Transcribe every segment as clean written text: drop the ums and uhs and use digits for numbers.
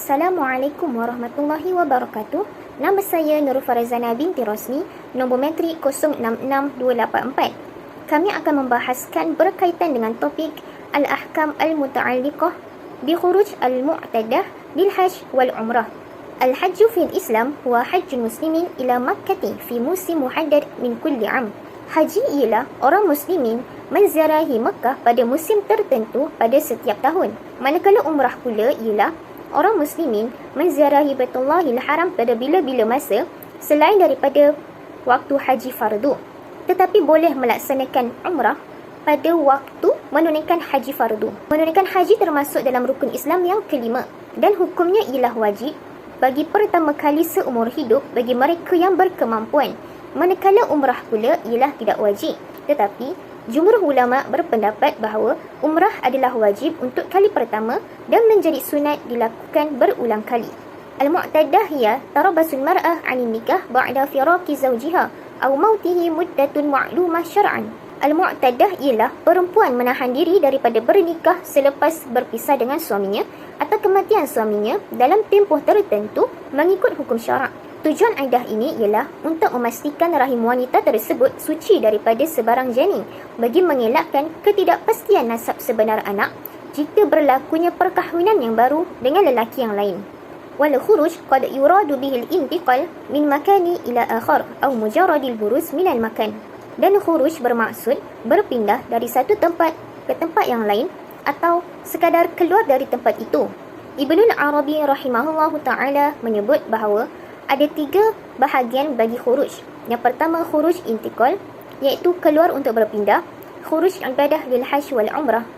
Assalamualaikum warahmatullahi wabarakatuh. Nama saya Nurul Farazana binti Rosni, nombor metrik 066284. Kami akan membahaskan berkaitan dengan topik Al-Ahkam Al-Muta'alliqah bi Khuruj Al-Mu'tadah lil Hajj wal Umrah. Al-Hajju fil Islam huwa hajjul muslimin ila Makkati fi musim muhaddad min kulli am. Haji ialah orang muslimin menziarahi Mekah pada musim tertentu pada setiap tahun. Manakala umrah pula ialah orang muslimin menziarahi Baitullahil Haram pada bila-bila masa selain daripada waktu haji fardu. Tetapi boleh melaksanakan umrah pada waktu menunaikan haji fardu. Menunaikan haji termasuk dalam rukun Islam yang kelima dan hukumnya ialah wajib bagi pertama kali seumur hidup bagi mereka yang berkemampuan. Manakala umrah pula ialah tidak wajib. Tetapi jumhur ulama berpendapat bahawa umrah adalah wajib untuk kali pertama dan menjadi sunat dilakukan berulang kali. Al-Mu'tadah hiya tarabasul mar'ah 'anil nikah ba'da firaqi zawjiha aw mautihi muddatun ma'lumah syar'an. Al-Mu'tadah ialah perempuan menahan diri daripada bernikah selepas berpisah dengan suaminya atau kematian suaminya dalam tempoh tertentu mengikut hukum syarak. Tujuan iddah ini ialah untuk memastikan rahim wanita tersebut suci daripada sebarang janin bagi mengelakkan ketidakpastian nasab sebenar anak jika berlakunya perkahwinan yang baru dengan lelaki yang lain. Wal khuruj qad yuradu bihi al-intiqal min makani ila akhar atau mujarradil buruz min al-makan. Dan khuruj bermaksud berpindah dari satu tempat ke tempat yang lain atau sekadar keluar dari tempat itu. Ibnul Arabi rahimahullahu ta'ala menyebut bahawa ada 3 bahagian bagi khuruj. Yang pertama khuruj intikal, iaitu keluar untuk berpindah. Khuruj ibadah lil hajj wal umrah,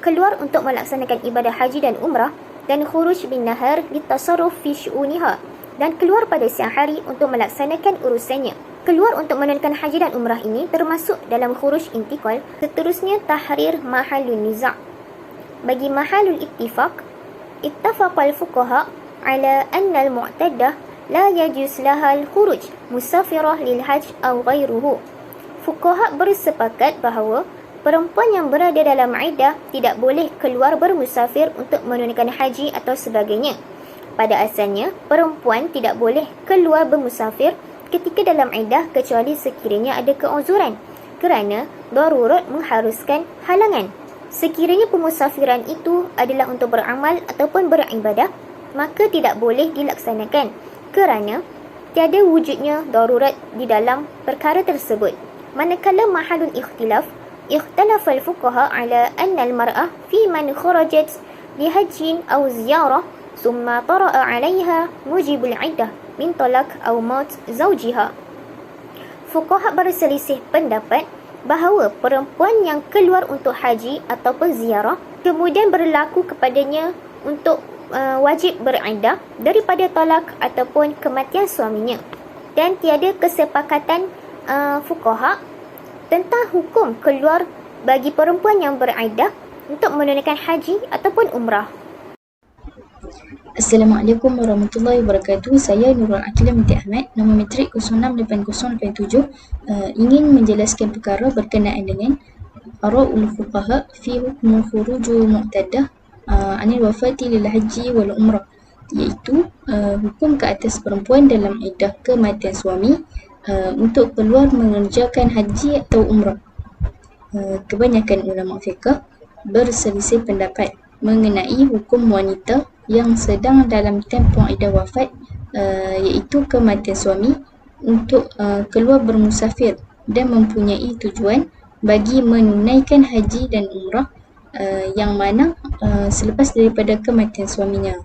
keluar untuk melaksanakan ibadah haji dan umrah. Dan khuruj bin nahar litasarruf fi syu'uniha, dan keluar pada siang hari untuk melaksanakan urusannya. Keluar untuk menunaikan haji dan umrah ini termasuk dalam khuruj intikal. Seterusnya tahrir mahalun niza'. Bagi mahalul ittifaq, ittafaqal fuqaha ala anna al-mu'tadah la yajuz lahal khuruj musafirah lil hajj aw ghairuhu. Fuqaha bersepakat bahawa perempuan yang berada dalam iddah tidak boleh keluar bermusafir untuk menunaikan haji atau sebagainya. Pada asalnya, perempuan tidak boleh keluar bermusafir ketika dalam iddah kecuali sekiranya ada keuzuran kerana darurat mengharuskan halangan. Sekiranya pemusafiran itu adalah untuk beramal ataupun beribadah, maka tidak boleh dilaksanakan kerana tiada wujudnya darurat di dalam perkara tersebut. Manakala mahalun ikhtilaf, ikhtalafa al-fuqaha ala anna al-mar'ah fi man kharajat li hajjin aw ziyarah thumma tara'a 'alayha mujibul 'iddah min talaq aw maut zawjiha. Fuqaha berselisih pendapat bahawa perempuan yang keluar untuk haji ataupun ziarah kemudian berlaku kepadanya untuk wajib beriddah daripada talak ataupun kematian suaminya, dan tiada kesepakatan fuqaha tentang hukum keluar bagi perempuan yang beriddah untuk menunaikan haji ataupun umrah. Assalamualaikum warahmatullahi wabarakatuh. Saya Nurul Akilah binti Ahmad, nombor metrik 068087, ingin menjelaskan perkara berkenaan dengan ara'ul fuqaha fi hukmu khurujul mu'tadah anil wafati lil haji wal umrah, iaitu hukum ke atas perempuan dalam iddah kematian suami untuk keluar mengerjakan haji atau umrah. Kebanyakan ulama fiqh berselisih pendapat mengenai hukum wanita yang sedang dalam tempoh iddah wafat, iaitu kematian suami, untuk keluar bermusafir dan mempunyai tujuan bagi menunaikan haji dan umrah yang mana selepas daripada kematian suaminya.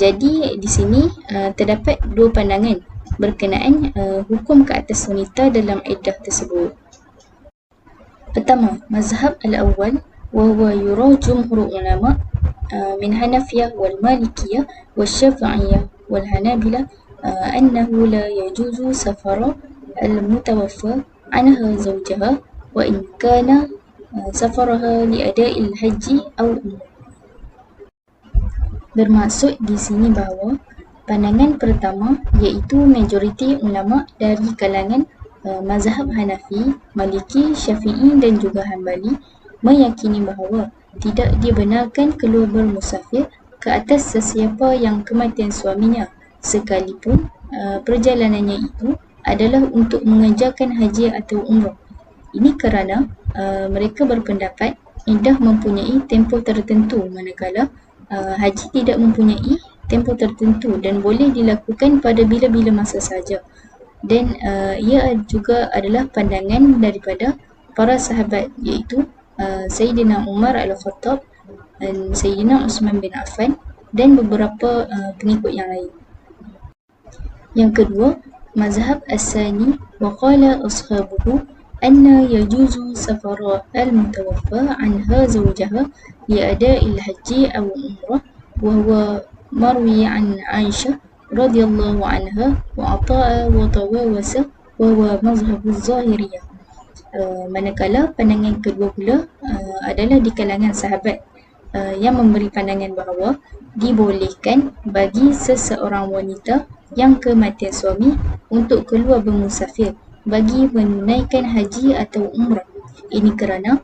Jadi di sini terdapat 2 pandangan berkenaan hukum ke atas wanita dalam iddah tersebut. Pertama, mazhab al-awwal wa huwa yura jumhur ulama min Hanafiyah wal Malikiyah wal Syafi'iyah wal Hanabilah annahu la yajuzu safara al-mutawaffa anha zawjaha wa in kana safaraha li ada'il haji atau umrah. Bermaksud di sini bahawa pandangan pertama, iaitu majoriti ulama dari kalangan mazhab Hanafi, Maliki, Syafi'i dan juga Hanbali, meyakini bahawa tidak dibenarkan keluar bermusafir ke atas sesiapa yang kematian suaminya, sekalipun perjalanannya itu adalah untuk mengerjakan haji atau umrah. Ini kerana mereka berpendapat iddah mempunyai tempoh tertentu, manakala haji tidak mempunyai tempoh tertentu dan boleh dilakukan pada bila-bila masa sahaja. Dan ia juga adalah pandangan daripada para sahabat, iaitu Sayyidina Umar Al-Khattab dan Sayyidina Uthman bin Affan dan beberapa pengikut yang lain. Yang kedua, mazhab As-Sani wa qala ashabuhu anna yajuzu safara al-mutawaffa anha zawjaha li ada'il haji aw umrah wa huwa marwi an Aisyah radhiyallahu anha wa ata'a wa tawawasa wa huwa mazhab az-zahiriyah. Manakala pandangan kedua pula adalah di kalangan sahabat yang memberi pandangan bahawa dibolehkan bagi seseorang wanita yang kematian suami untuk keluar bermusafir bagi menunaikan haji atau umrah. Ini kerana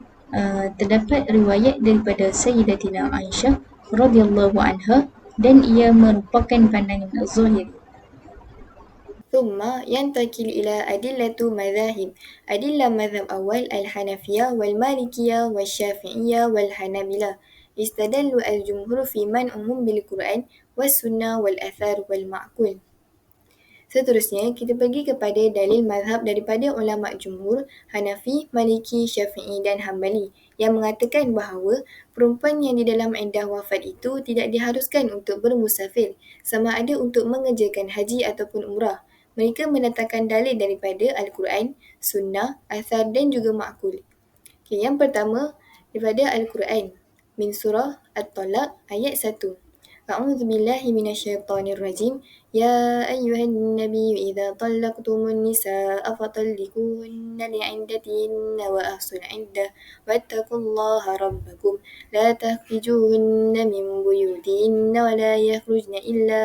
terdapat riwayat daripada Sayyidatina Aisyah radhiyallahu anha dan ia merupakan pandangan az-zahiri. ثم ينتقل إلى أدلة مذاهب. أدلة مذهب أول الحنفية والمالكية والشافعية والحنابلة. استدل الجمهور في منعهم بالقرآن والسنة والآثار والمعقول. Seterusnya, kita pergi kepada dalil mazhab daripada ulama' jumhur, Hanafi, Maliki, Syafi'i dan Hambali yang mengatakan bahawa perempuan yang di dalam iddah wafat itu tidak diharuskan untuk bermusafir, sama ada untuk mengerjakan haji ataupun umrah. Mereka mendatangkan dalil daripada Al-Quran, Sunnah, Athar dan juga Ma'qul. Okay, yang pertama, daripada Al-Quran, min surah At-Talaq ayat 1. أعوذ بالله من الشيطان الرجيم يا أيها النبي إذا طلقتم النساء فطلقوهن لعدتهن وأحصوا العدة واتقوا الله ربكم لا تخرجوهن من بيوتهن ولا يخرجن إلا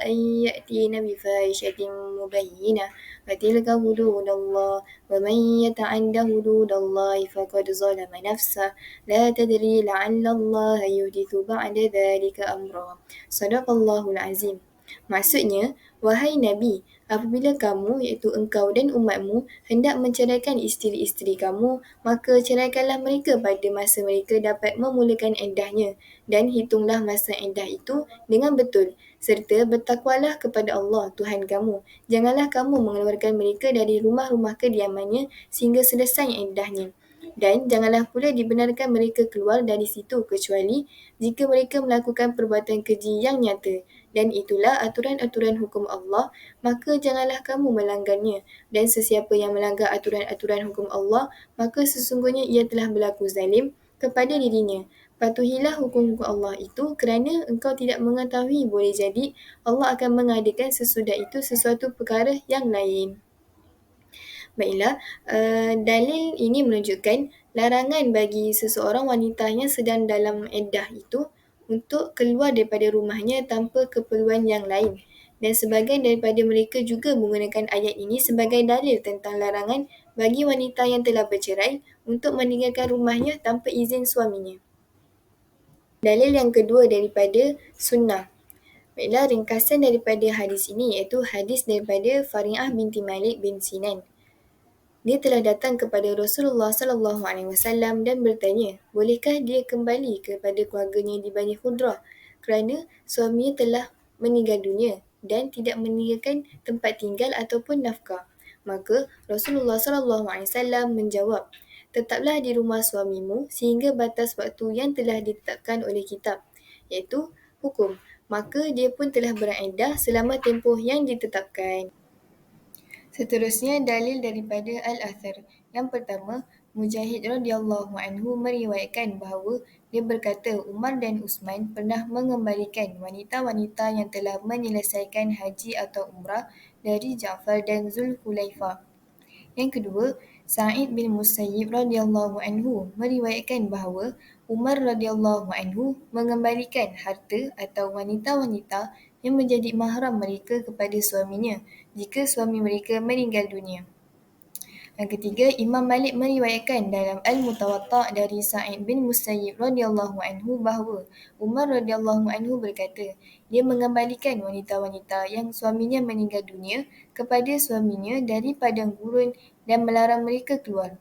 أن يأتين بفاحشة مبينة وتلك حدود الله ومن يتعد حدود الله فقد ظلم نفسه لا تدري لعل الله يحدث بعد ذلك أمرا. Sadaqallahul Azim. Maksudnya, wahai Nabi, apabila kamu, iaitu engkau dan umatmu, hendak menceraikan isteri-isteri kamu, maka ceraikanlah mereka pada masa mereka dapat memulakan iddahnya, dan hitunglah masa iddah itu dengan betul, serta bertakwalah kepada Allah, Tuhan kamu. Janganlah kamu mengeluarkan mereka dari rumah-rumah kediamannya sehingga selesai iddahnya. Dan janganlah pula dibenarkan mereka keluar dari situ kecuali jika mereka melakukan perbuatan keji yang nyata. Dan itulah aturan-aturan hukum Allah, maka janganlah kamu melanggarnya. Dan sesiapa yang melanggar aturan-aturan hukum Allah, maka sesungguhnya ia telah berlaku zalim kepada dirinya. Patuhilah hukum-hukum Allah itu kerana engkau tidak mengetahui, boleh jadi Allah akan mengadakan sesudah itu sesuatu perkara yang lain. Baiklah, dalil ini menunjukkan larangan bagi seseorang wanita yang sedang dalam iddah itu untuk keluar daripada rumahnya tanpa keperluan yang lain. Dan sebahagian daripada mereka juga menggunakan ayat ini sebagai dalil tentang larangan bagi wanita yang telah bercerai untuk meninggalkan rumahnya tanpa izin suaminya. Dalil yang kedua daripada sunnah. Baiklah, ringkasan daripada hadis ini iaitu hadis daripada Fari'ah binti Malik bin Sinan. Dia telah datang kepada Rasulullah SAW dan bertanya, bolehkah dia kembali kepada keluarganya di Bani Khudrah kerana suaminya telah meninggal dunia dan tidak meninggalkan tempat tinggal ataupun nafkah. Maka Rasulullah SAW menjawab, tetaplah di rumah suamimu sehingga batas waktu yang telah ditetapkan oleh kitab, iaitu hukum. Maka dia pun telah beriddah selama tempoh yang ditetapkan. Seterusnya, dalil daripada Al-Athar. Yang pertama, Mujahid radhiyallahu anhu meriwayatkan bahawa dia berkata Umar dan Uthman pernah mengembalikan wanita-wanita yang telah menyelesaikan haji atau umrah dari Ja'far dan Zulhulaifah. Yang kedua, Sa'id bin Musayyib radhiyallahu anhu meriwayatkan bahawa Umar radhiyallahu anhu mengembalikan harta atau wanita-wanita yang menjadi mahram mereka kepada suaminya jika suami mereka meninggal dunia. Yang ketiga, Imam Malik meriwayatkan dalam Al-Mutawatta' dari Sa'id bin Musayyib radhiyallahu anhu bahawa Umar radhiyallahu anhu berkata, dia mengembalikan wanita-wanita yang suaminya meninggal dunia kepada suaminya dari padang gurun dan melarang mereka keluar.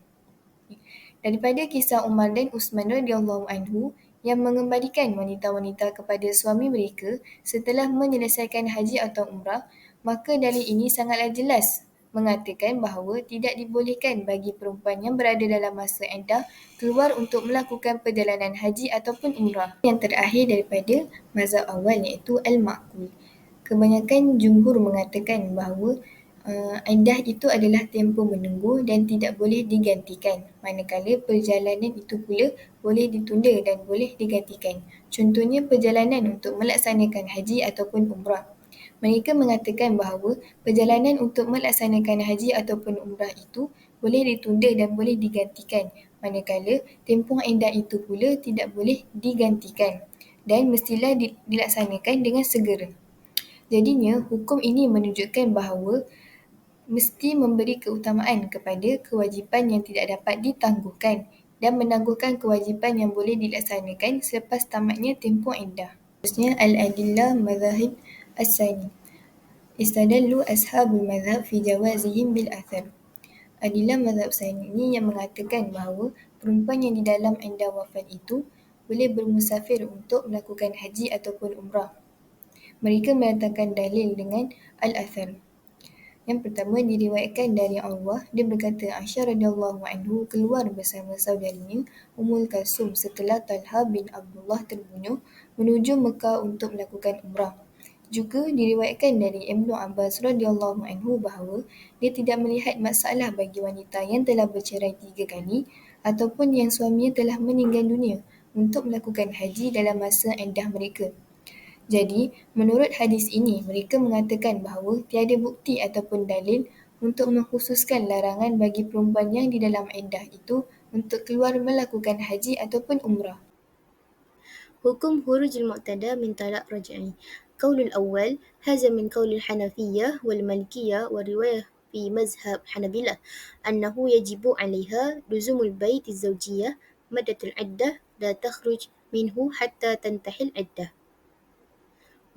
Daripada kisah Umar dan Uthman radhiyallahu anhu yang mengembalikan wanita-wanita kepada suami mereka setelah menyelesaikan haji atau umrah, maka dalil ini sangatlah jelas mengatakan bahawa tidak dibolehkan bagi perempuan yang berada dalam masa iddah keluar untuk melakukan perjalanan haji ataupun umrah. Yang terakhir daripada mazhab awal iaitu Al-Ma'qul. Kebanyakan jumhur mengatakan bahawa iddah itu adalah tempoh menunggu dan tidak boleh digantikan, manakala perjalanan itu pula boleh ditunda dan boleh digantikan. Contohnya perjalanan untuk melaksanakan haji ataupun umrah. Mereka mengatakan bahawa perjalanan untuk melaksanakan haji ataupun umrah itu boleh ditunda dan boleh digantikan, manakala tempoh iddah itu pula tidak boleh digantikan dan mestilah dilaksanakan dengan segera. Jadinya, hukum ini menunjukkan bahawa mesti memberi keutamaan kepada kewajipan yang tidak dapat ditangguhkan dan menangguhkan kewajipan yang boleh dilaksanakan selepas tamatnya tempoh iddah. Seterusnya, Al-Adillah Mazahib As-Sani. Istadallu ashabul mazhab fi jawazihim bil athar. Adillah mazhab Sani ini yang mengatakan bahawa perempuan yang di dalam iddah wafat itu boleh bermusafir untuk melakukan haji ataupun umrah. Mereka mendatangkan dalil dengan al-athar. Yang pertama diriwayatkan dari Allah, dia berkata Aisyah radhiyallahu anhu keluar bersama saudarinya Ummul Kalsum setelah Talha bin Abdullah terbunuh menuju Mekah untuk melakukan umrah. Juga diriwayatkan dari Ibnu Abbas radhiyallahu anhu bahawa dia tidak melihat masalah bagi wanita yang telah bercerai 3 kali ataupun yang suaminya telah meninggal dunia untuk melakukan haji dalam masa iddah mereka. Jadi, menurut hadis ini, mereka mengatakan bahawa tiada bukti ataupun dalil untuk mengkhususkan larangan bagi perempuan yang di dalam iddah itu untuk keluar melakukan haji ataupun umrah. Hukum khurujul mu'tada min talaq raj'i. Qaulul awal, hadza min qaulil Hanafiyyah wal Malikiyah wa riwayah fi mazhab Hanabilah annahu yajibu 'alaiha luzumul bait az-zawjiyyah maddatul 'iddah la takhruj minhu hatta tantahil 'iddah.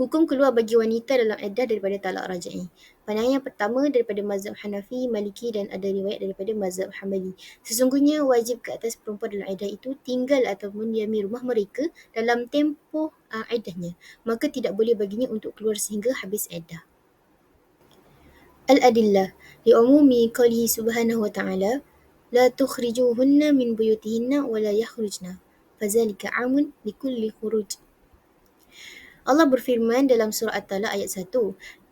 Hukum keluar bagi wanita dalam iddah daripada talak raj'i. Pandangan yang pertama daripada mazhab Hanafi, Maliki dan ada riwayat daripada mazhab Hanbali. Sesungguhnya wajib ke atas perempuan dalam iddah itu tinggal atau mendiami rumah mereka dalam tempoh iddahnya. Maka tidak boleh baginya untuk keluar sehingga habis iddah. Al-Adillah li'umumi qawlihi subhanahu wa ta'ala la tukhrijuhunna min buyutihinna wa la yakhrujna fazalika 'amun likulli khuruj. Allah berfirman dalam surah At-Talaq ayat 1,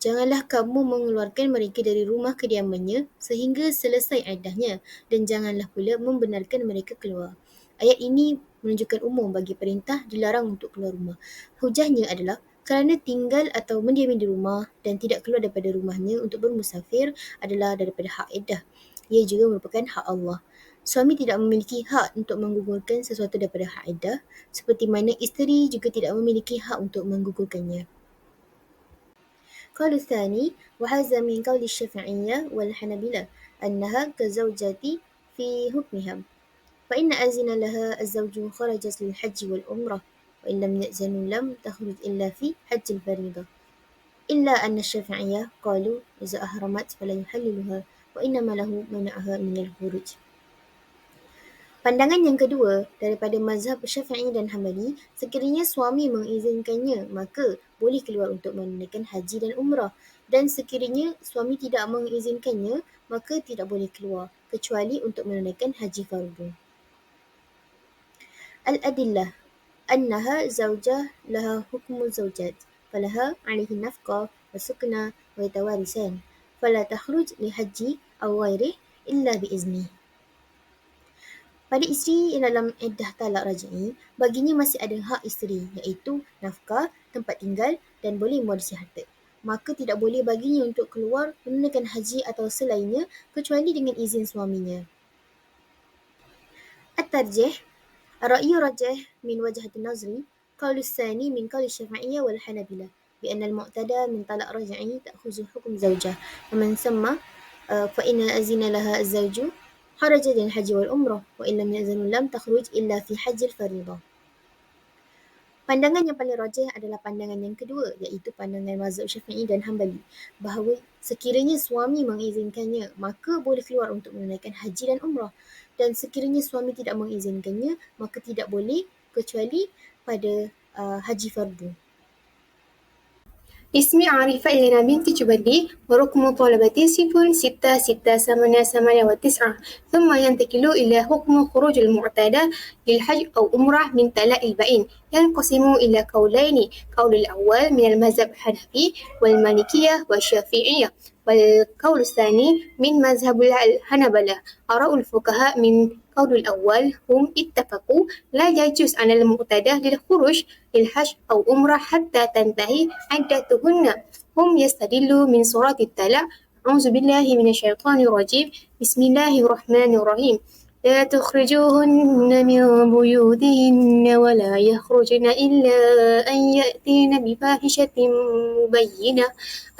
janganlah kamu mengeluarkan mereka dari rumah kediamannya sehingga selesai iddahnya dan janganlah pula membenarkan mereka keluar. Ayat ini menunjukkan umum bagi perintah dilarang untuk keluar rumah. Hujahnya adalah kerana tinggal atau mendiami di rumah dan tidak keluar daripada rumahnya untuk bermusafir adalah daripada hak iddah. Ia juga merupakan hak Allah. Suami tidak memiliki hak untuk menggugurkan sesuatu daripada hak iddah, seperti mana isteri juga tidak memiliki hak untuk menggugurkannya. Qaul tsani wa hadza min qaul asy-Syafi'iyyah wal Hanabilah annaha kazawjati fi hukmiha. Fa inna azina laha az-zawju kharajat lil hajj wal umrah wa in lam ya'zanu lam takhruj illa fi hajj al-fariidah. Illa anna asy-Syafi'iyyah qalu idza ahramat fala yuhalliluha wa innama lahu man'aha min al-khuruj. Pandangan yang kedua daripada mazhab Syafi'i dan Hanbali, sekiranya suami mengizinkannya, maka boleh keluar untuk menunaikan haji dan umrah. Dan sekiranya suami tidak mengizinkannya, maka tidak boleh keluar, kecuali untuk menunaikan haji fardu. Al-Adillah annaha zawjah laha hukmu zawjat, falaha alaihi nafqah wa sukna wa yatawarisan, fala takhruj li haji aw ghairih illa biizni. Pada isteri yang dalam iddah talak raj'i, baginya masih ada hak isteri iaitu nafkah, tempat tinggal dan boleh mewarisi harta. Maka tidak boleh baginya untuk keluar menunaikan haji atau selainnya kecuali dengan izin suaminya. At-tarjih, ar-ra'yu rajih min wajhatin nazri, qaulu tsani min qauli Syafi'iyyah wal Hanabilah بأن المعتدى من طلاق رجعي تأخذ حكم زوجة ومن ثم فإن أذن لها الزوج خرجت للحج والعمرة وإن لم يأذنوا لم تخرج إلا في حج الفريضة. Pandangan yang paling rajih adalah pandangan yang kedua, iaitu pandangan mazhab Syafi'i dan Hambali, bahawa sekiranya suami mengizinkannya, maka boleh keluar untuk menunaikan haji dan umrah. Dan sekiranya suami tidak mengizinkannya, maka tidak boleh kecuali pada haji fardu. اسمي عارفة إلينا بنت جبلي ورقم طلبتي 06688 ثم ينتقل إلى حكم خروج المعتادة للحج أو أمرة من طلاق البائن ينقسم إلى قولين قول الأول من المذهب الحنفي والمالكية والشافعية والقول الثاني من مذهب الحنبلة. آراء الفقهاء من قول الأول هم اتفقوا لا يجوز على المعتادة للخروج للحج أو أمرة حتى تنتهي عدتهن. هم يستدلوا من سورة الطلاق. أعوذ بالله من الشيطان الرجيم. بسم الله الرحمن الرحيم. لا تخرجوهن من بيوتهن ولا يخرجن إلا أن يأتين بفاحشة مبينة.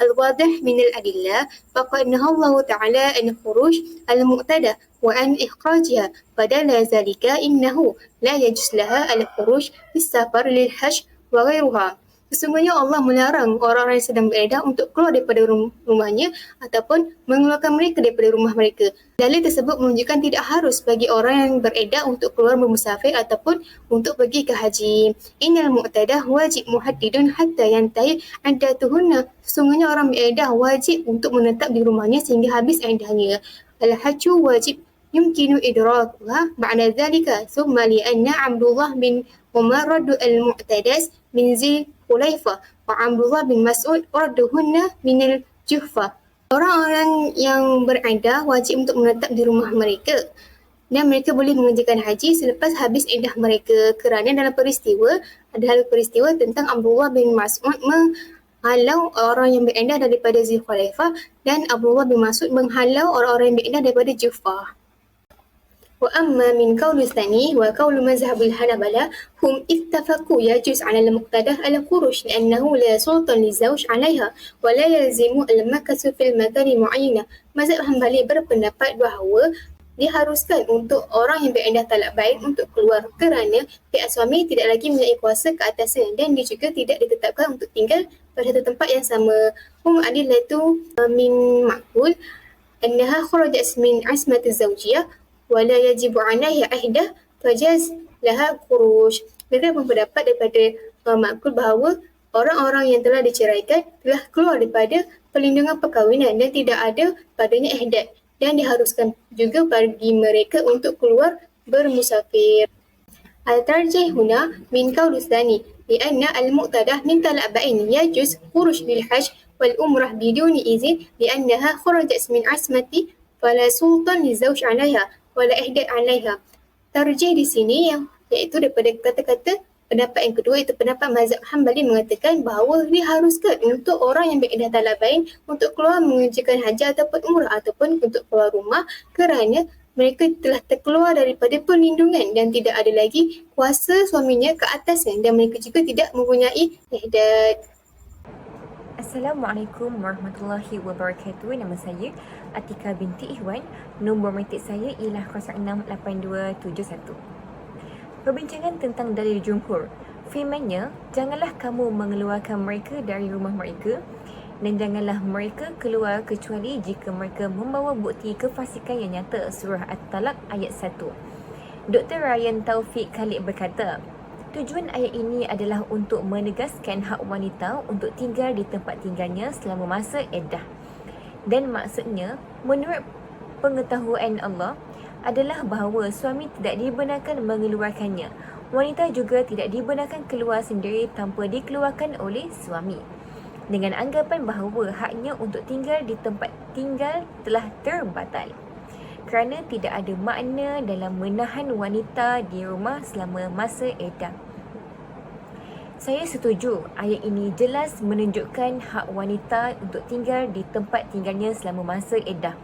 الواضح من الأدلة فقد نهى الله تعالى عن خروج المعتدة وعن إخراجها، فدل ذلك إنه لا يجوز لها الخروج للسفر للحج وغيرها. Sesungguhnya Allah melarang orang-orang yang sedang beredar untuk keluar daripada rumahnya ataupun mengeluarkan mereka daripada rumah mereka. Dalil tersebut menunjukkan tidak harus bagi orang yang beredar untuk keluar bermusafir ataupun untuk pergi ke haji. Innal mu'tadah wajib muhaddidun hatta yantahi iddatuhunna. Sesungguhnya orang beredar wajib untuk menetap di rumahnya sehingga habis iddahnya. Al-hajju wajib يمكن إدراكها بعد ذلك ثم لأن عبد الله بن عمر رد المعتدات من ذي حليفة وعبد الله bin Mas'ud radduhunna min al-Juhfa. Orang-orang yang beriddah wajib untuk menetap di rumah mereka dan mereka boleh mengerjakan haji selepas habis iddah mereka, kerana dalam peristiwa tentang Abdullah bin Mas'ud menghalau orang yang beriddah daripada Zul Khalifah dan Abdullah bin Mas'ud menghalau orang-orang yang beriddah daripada Juhfa. وأما من قول الثاني وقول مذهب الحنبلة هم اتفقوا يجوز على المقتدى الخروج لأنه لا سلطة للزوج عليها ولا يلزم المكث في المكان معينة. Mazhab Hambali berpendapat bahawa diharuskan untuk orang yang beriddah talak bain untuk keluar kerana pihak suami tidak lagi mempunyai kuasa ke atasnya dan dia juga tidak ditetapkan untuk tinggal pada satu tempat yang sama. Adillatu min ma'qul annaha kharajat min asmat az-zawjiyah wala yajibu 'alaiha ahdah fajaz laha khuruj. Mereka berpendapat daripada makul bahawa orang-orang yang telah diceraikan telah keluar daripada perlindungan perkahwinan dan tidak ada padanya ihdat dan diharuskan juga bagi mereka untuk keluar bermusafir. Al-tarjih huna min qaul tsani lianna al-mu'tadah min talaq ba'in yajuz khuruj lil hajj wal umrah biduni izin liannaha kharajat min asmati fala sultan lizawj 'alaiha wala ihdat 'alaiha. Tarjih di sini iaitu daripada kata-kata pendapat yang kedua, iaitu pendapat mazhab Hambali mengatakan bahawa diharuskan untuk orang yang beriddah talak bain untuk keluar mengerjakan haji ataupun umrah ataupun untuk keluar rumah kerana mereka telah terkeluar daripada perlindungan dan tidak ada lagi kuasa suaminya ke atasnya dan mereka juga tidak mempunyai ihdat. Assalamualaikum warahmatullahi wabarakatuh. Nama saya Atika binti Ihwan. Nombor metrik saya ialah 068271. Perbincangan tentang dalil jumhur. Firmannya, janganlah kamu mengeluarkan mereka dari rumah mereka dan janganlah mereka keluar kecuali jika mereka membawa bukti kefasikan yang nyata. Surah At-Talaq ayat 1. Dr. Ryan Taufik Khalid berkata, tujuan ayat ini adalah untuk menegaskan hak wanita untuk tinggal di tempat tinggalnya selama masa iddah. Dan maksudnya, menurut pengetahuan Allah, adalah bahawa suami tidak dibenarkan mengeluarkannya. Wanita juga tidak dibenarkan keluar sendiri tanpa dikeluarkan oleh suami. Dengan anggapan bahawa haknya untuk tinggal di tempat tinggal telah terbatal. Kerana tidak ada makna dalam menahan wanita di rumah selama masa iddah. Saya setuju ayat ini jelas menunjukkan hak wanita untuk tinggal di tempat tinggalnya selama masa iddah.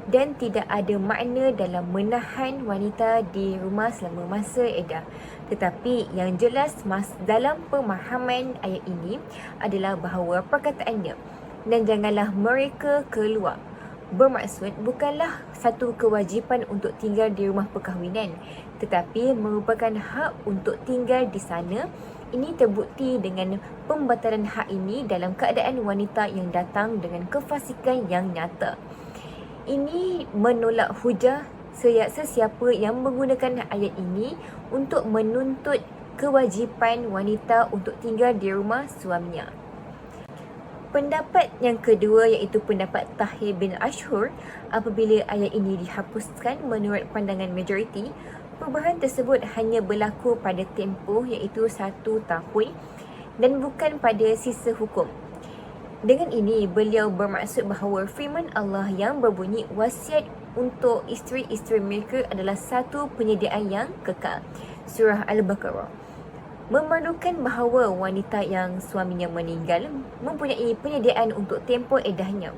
Dan tidak ada makna dalam menahan wanita di rumah selama masa iddah. Tetapi yang jelas dalam pemahaman ayat ini adalah bahawa perkataannya, dan janganlah mereka keluar, bermaksud bukanlah satu kewajipan untuk tinggal di rumah perkahwinan, tetapi merupakan hak untuk tinggal di sana. Ini terbukti dengan pembatalan hak ini dalam keadaan wanita yang datang dengan kefasikan yang nyata. Ini menolak hujah sesiapa yang menggunakan ayat ini untuk menuntut kewajipan wanita untuk tinggal di rumah suaminya. Pendapat yang kedua iaitu pendapat Tahir bin Ashhur, apabila ayat ini dihapuskan menurut pandangan majoriti, perubahan tersebut hanya berlaku pada tempoh iaitu 1 tahun dan bukan pada sisa hukum. Dengan ini, beliau bermaksud bahawa firman Allah yang berbunyi wasiat untuk isteri-isteri mereka adalah satu penyediaan yang kekal. Surah Al-Baqarah memerlukan bahawa wanita yang suaminya meninggal mempunyai penyediaan untuk tempoh eddahnya.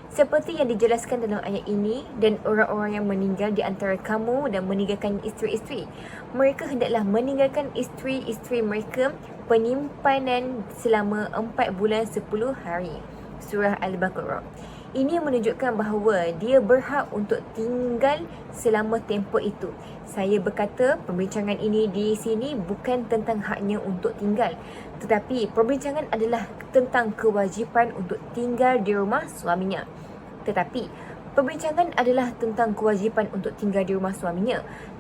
Seperti yang dijelaskan dalam ayat ini, dan orang-orang yang meninggal di antara kamu dan meninggalkan isteri-isteri, mereka hendaklah meninggalkan isteri-isteri mereka penyimpanan selama 4 bulan 10 hari. Surah Al-Baqarah. Ini menunjukkan bahawa dia berhak untuk tinggal selama tempoh itu. Saya berkata perbincangan ini di sini bukan tentang haknya untuk tinggal, tetapi perbincangan adalah tentang kewajipan untuk tinggal di rumah suaminya.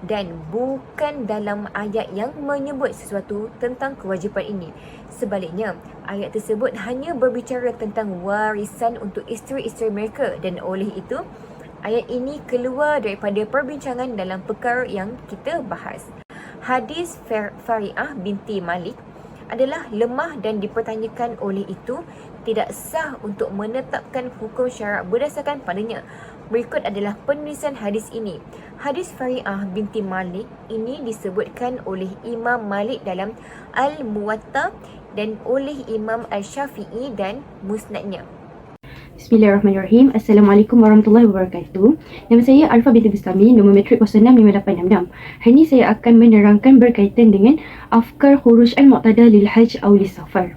Dan bukan dalam ayat yang menyebut sesuatu tentang kewajipan ini. Sebaliknya, ayat tersebut hanya berbicara tentang warisan untuk isteri-isteri mereka, dan oleh itu ayat ini keluar daripada perbincangan dalam perkara yang kita bahas. Hadis Fari'ah binti Malik adalah lemah dan dipertanyakan, oleh itu tidak sah untuk menetapkan hukum syarak berdasarkan padanya. Berikut adalah penulisan hadis ini. Hadis Fari'ah binti Malik ini disebutkan oleh Imam Malik dalam Al-Muwatta dan oleh Imam Al-Syafi'i dan Musnadnya. Bismillahirrahmanirrahim. Assalamualaikum warahmatullahi wabarakatuh. Nama saya Arifah binti Bustami, nombor metrik 065866. Hari ini saya akan menerangkan berkaitan dengan afkar khuruj al-mu'tada lil hajj atau lis safar.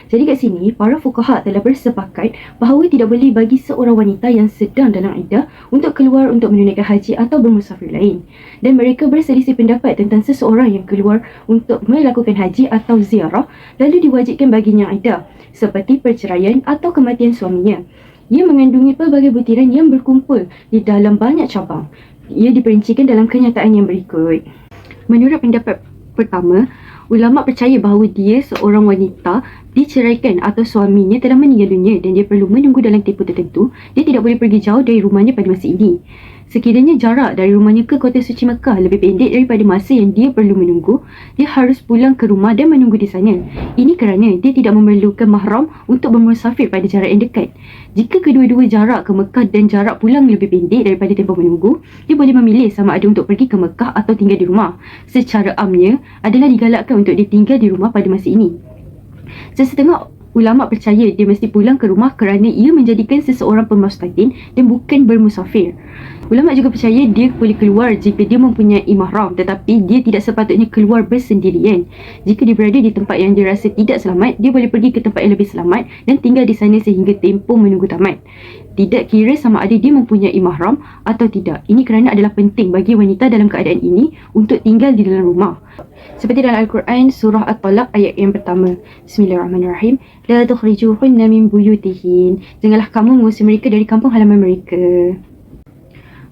Jadi kat sini, para fuqaha telah bersepakat bahawa tidak boleh bagi seorang wanita yang sedang dalam iddah untuk keluar untuk menunaikan haji atau bermusafir lain. Dan mereka berselisih pendapat tentang seseorang yang keluar untuk melakukan haji atau ziarah lalu diwajibkan baginya iddah, seperti perceraian atau kematian suaminya. Ia mengandungi pelbagai butiran yang berkumpul di dalam banyak cabang. Ia diperincikan dalam kenyataan yang berikut. Menurut pendapat pertama, ulama percaya bahawa dia seorang wanita diceraikan atau suaminya telah meninggal dunia dan dia perlu menunggu dalam tempoh tertentu. Dia tidak boleh pergi jauh dari rumahnya pada masa ini. Sekiranya jarak dari rumahnya ke kota suci Mekah lebih pendek daripada masa yang dia perlu menunggu, dia harus pulang ke rumah dan menunggu di sana. Ini kerana dia tidak memerlukan mahram untuk bermusafir pada jarak yang dekat. Jika kedua-dua jarak ke Mekah dan jarak pulang lebih pendek daripada tempoh menunggu, dia boleh memilih sama ada untuk pergi ke Mekah atau tinggal di rumah. Secara amnya adalah digalakkan untuk dia tinggal di rumah pada masa ini. Sesetengah ulama percaya dia mesti pulang ke rumah kerana ia menjadikan seseorang pemustaqim dan bukan bermusafir. Ulama juga percaya dia boleh keluar jika dia mempunyai mahram, tetapi dia tidak sepatutnya keluar bersendirian. Jika dia berada di tempat yang dia rasa tidak selamat, dia boleh pergi ke tempat yang lebih selamat dan tinggal di sana sehingga tempoh menunggu tamat. Tidak kira sama ada dia mempunyai mahram atau tidak. Ini kerana adalah penting bagi wanita dalam keadaan ini untuk tinggal di dalam rumah. Seperti dalam Al-Quran surah At-Talaq ayat yang pertama. Bismillahirrahmanirrahim. La tukhrijuhunna min buyutihin. Janganlah kamu mengusir mereka dari kampung halaman mereka.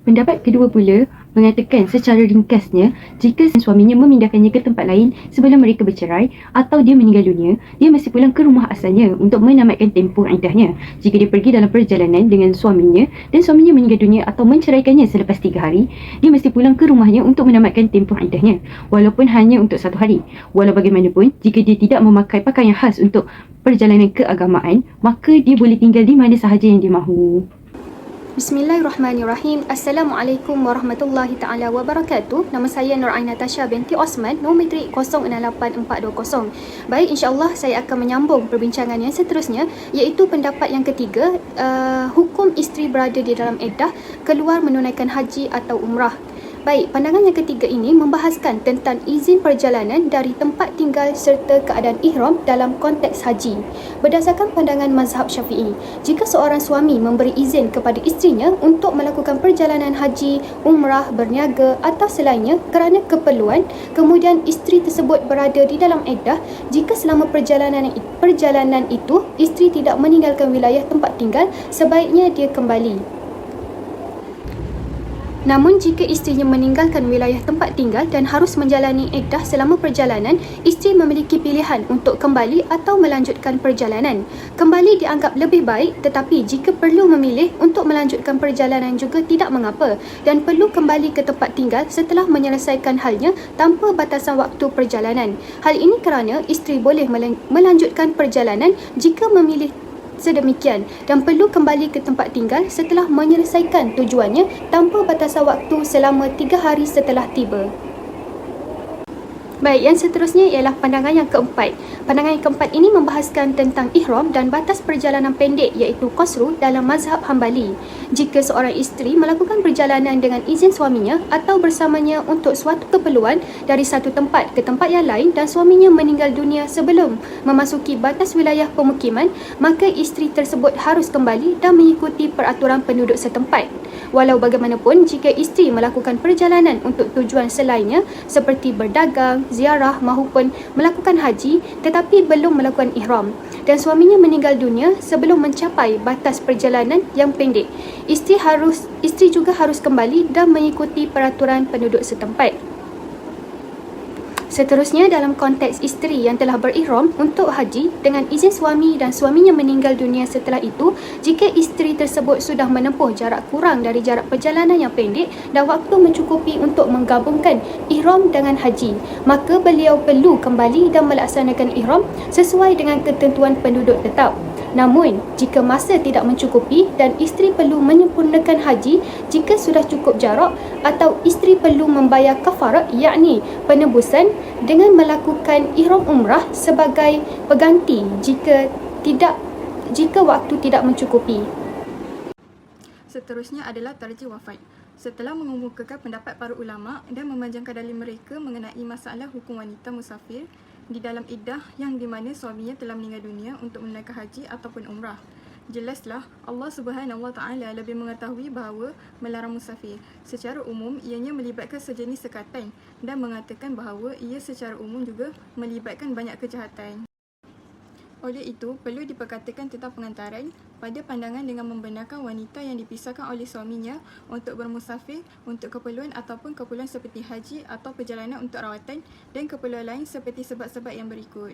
Pendapat kedua pula mengatakan secara ringkasnya, jika suaminya memindahkannya ke tempat lain sebelum mereka bercerai atau dia meninggal dunia, dia mesti pulang ke rumah asalnya untuk menamatkan tempoh iddahnya. Jika dia pergi dalam perjalanan dengan suaminya dan suaminya meninggal dunia atau menceraikannya selepas 3 hari, dia mesti pulang ke rumahnya untuk menamatkan tempoh iddahnya, walaupun hanya untuk 1 hari. Walau bagaimanapun, jika dia tidak memakai pakaian khas untuk perjalanan keagamaan, maka dia boleh tinggal di mana sahaja yang dia mahu. Bismillahirrahmanirrahim. Assalamualaikum warahmatullahi ta'ala wabarakatuh. Nama saya Nur Ain Natasha binti Osman, nombor metrik 068420. Baik, insyaAllah saya akan menyambung perbincangan yang seterusnya, iaitu pendapat yang ketiga, hukum isteri berada di dalam iddah keluar menunaikan haji atau umrah. Baik, pandangan yang ketiga ini membahaskan tentang izin perjalanan dari tempat tinggal serta keadaan ihram dalam konteks haji. Berdasarkan pandangan mazhab Syafi'i, jika seorang suami memberi izin kepada isterinya untuk melakukan perjalanan haji, umrah, berniaga atau selainnya kerana keperluan, kemudian isteri tersebut berada di dalam iddah, jika selama perjalanan itu isteri tidak meninggalkan wilayah tempat tinggal, sebaiknya dia kembali. Namun jika isterinya meninggalkan wilayah tempat tinggal dan harus menjalani iddah selama perjalanan, isteri memiliki pilihan untuk kembali atau melanjutkan perjalanan. Kembali dianggap lebih baik, tetapi jika perlu memilih untuk melanjutkan perjalanan juga tidak mengapa, dan perlu kembali ke tempat tinggal setelah menyelesaikan halnya tanpa batasan waktu perjalanan. Hal ini kerana isteri boleh melanjutkan perjalanan jika memilih sedemikian dan perlu kembali ke tempat tinggal setelah menyelesaikan tujuannya tanpa batasan waktu selama 3 hari setelah tiba. Baik, yang seterusnya ialah pandangan yang keempat. Pandangan yang keempat ini membahaskan tentang ihram dan batas perjalanan pendek iaitu qasru dalam mazhab Hambali. Jika seorang isteri melakukan perjalanan dengan izin suaminya atau bersamanya untuk suatu keperluan dari satu tempat ke tempat yang lain dan suaminya meninggal dunia sebelum memasuki batas wilayah pemukiman, maka isteri tersebut harus kembali dan mengikuti peraturan penduduk setempat. Walau bagaimanapun, jika isteri melakukan perjalanan untuk tujuan selainnya seperti berdagang, ziarah maupun melakukan haji tetapi belum melakukan ihram dan suaminya meninggal dunia sebelum mencapai batas perjalanan yang pendek, isteri juga harus kembali dan mengikuti peraturan penduduk setempat. Seterusnya, dalam konteks isteri yang telah berihram untuk haji dengan izin suami dan suaminya meninggal dunia setelah itu, jika isteri tersebut sudah menempuh jarak kurang dari jarak perjalanan yang pendek dan waktu mencukupi untuk menggabungkan ihram dengan haji, maka beliau perlu kembali dan melaksanakan ihram sesuai dengan ketentuan penduduk tetap. Namun, jika masa tidak mencukupi dan isteri perlu menyempurnakan haji jika sudah cukup jarak, atau isteri perlu membayar kafarat yakni penebusan dengan melakukan ihram umrah sebagai pengganti jika waktu tidak mencukupi. Seterusnya adalah tarjih wafat. Setelah mengemukakan pendapat para ulama dan memanjangkan dalil mereka mengenai masalah hukum wanita musafir di dalam iddah yang di mana suaminya telah meninggal dunia untuk menunaikan haji ataupun umrah, jelaslah Allah Subhanahu Wa Taala lebih mengetahui bahawa melarang musafir secara umum ianya melibatkan sejenis sekatan dan mengatakan bahawa ia secara umum juga melibatkan banyak kejahatan. Oleh itu, perlu diperkatakan tentang pengantaran pada pandangan dengan membenarkan wanita yang dipisahkan oleh suaminya untuk bermusafir untuk keperluan ataupun keperluan seperti haji atau perjalanan untuk rawatan dan keperluan lain seperti sebab-sebab yang berikut.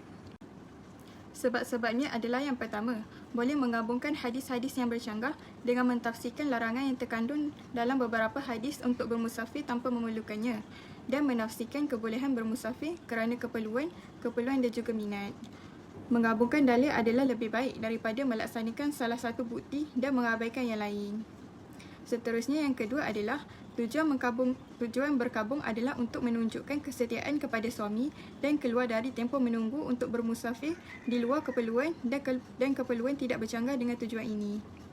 Sebab-sebabnya adalah yang pertama, boleh menggabungkan hadis-hadis yang bercanggah dengan mentafsirkan larangan yang terkandung dalam beberapa hadis untuk bermusafir tanpa memerlukannya dan menafsirkan kebolehan bermusafir kerana keperluan dan juga minat. Menggabungkan dalil adalah lebih baik daripada melaksanakan salah satu bukti dan mengabaikan yang lain. Seterusnya yang kedua adalah tujuan berkabung adalah untuk menunjukkan kesetiaan kepada suami dan keluar dari tempoh menunggu untuk bermusafir di luar keperluan dan keperluan tidak bercanggah dengan tujuan ini.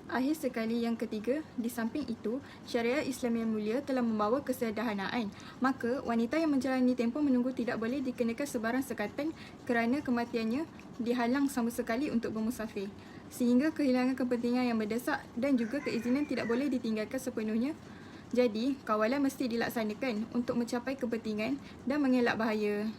Akhir sekali yang ketiga, di samping itu, syariat Islam yang mulia telah membawa kesederhanaan. Maka, wanita yang menjalani tempoh menunggu tidak boleh dikenakan sebarang sekatan kerana kematiannya dihalang sama sekali untuk bermusafir, sehingga kehilangan kepentingan yang mendesak dan juga keizinan tidak boleh ditinggalkan sepenuhnya. Jadi, kawalan mesti dilaksanakan untuk mencapai kepentingan dan mengelak bahaya.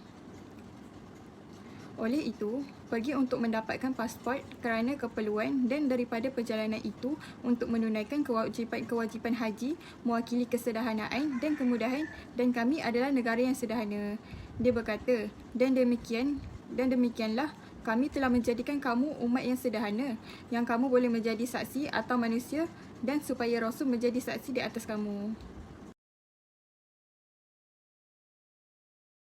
Oleh itu, pergi untuk mendapatkan pasport kerana keperluan dan daripada perjalanan itu untuk menunaikan kewajipan haji mewakili kesederhanaan dan kemudahan, dan kami adalah negara yang sederhana. Dia berkata, dan demikianlah kami telah menjadikan kamu umat yang sederhana, yang kamu boleh menjadi saksi atau manusia dan supaya Rasul menjadi saksi di atas kamu.